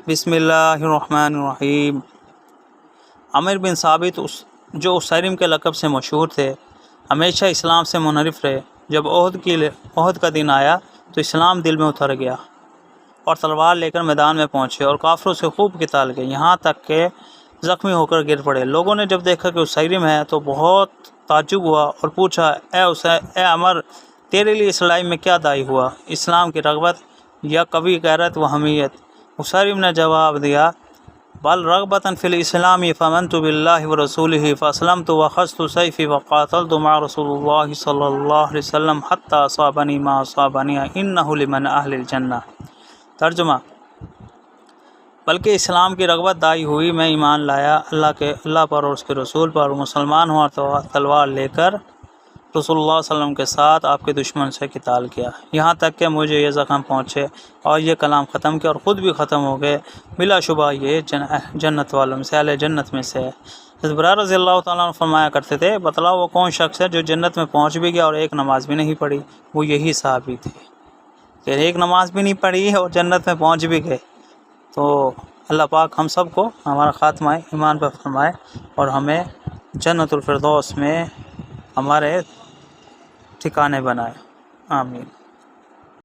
بسم اللہ الرحمن الرحیم۔ عامر بن ثابت جو اسیرم کے لقب سے مشہور تھے، ہمیشہ اسلام سے منحرف رہے۔ جب عہد کا دن آیا تو اسلام دل میں اتر گیا اور تلوار لے کر میدان میں پہنچے اور کافروں سے خوب قتال کیے، یہاں تک کہ زخمی ہو کر گر پڑے۔ لوگوں نے جب دیکھا کہ اسیرم ہے تو بہت تعجب ہوا اور پوچھا، اے عمر، تیرے لیے اس لڑائی میں کیا دائی ہوا، اسلام کی رغبت یا قوی غیرت و حمیت؟ اسیرم نے جواب دیا، بل رغبتاً فی الاسلام فآمنت باللہ ورسولہ فاسلمت واخذت سیفی وقاتلت مع رسول اللہ صلی اللہ علیہ وسلم حتی اصابنی ما اصابنی انہ لمن اہل الجنہ۔ ترجمہ: بلکہ اسلام کی رغبت دائی ہوئی، میں ایمان لایا اللہ پر اور اس کے رسول پر، مسلمان ہوا اور تلوار لے کر رسول اللہ صلی اللہ علیہ وسلم کے ساتھ آپ کے دشمن سے قتال کیا، یہاں تک کہ مجھے یہ زخم پہنچے اور یہ کلام ختم کیا اور خود بھی ختم ہو گئے۔ بلا شبہ یہ جنت والوں میں سے، اہل جنت میں سے ہے۔ حضرت برار رضی اللہ تعالیٰ عنہ فرمایا کرتے تھے، بتلاؤ وہ کون شخص ہے جو جنت میں پہنچ بھی گیا اور ایک نماز بھی نہیں پڑھی؟ وہ یہی صحابی تھے کہ ایک نماز بھی نہیں پڑھی اور جنت میں پہنچ بھی گئے۔ تو اللہ پاک ہم سب کو ہمارا خاتمہ ایمان پر فرمائے اور ہمیں جنت الفردوس میں ہمارے ٹھکانے بنائے، آمین۔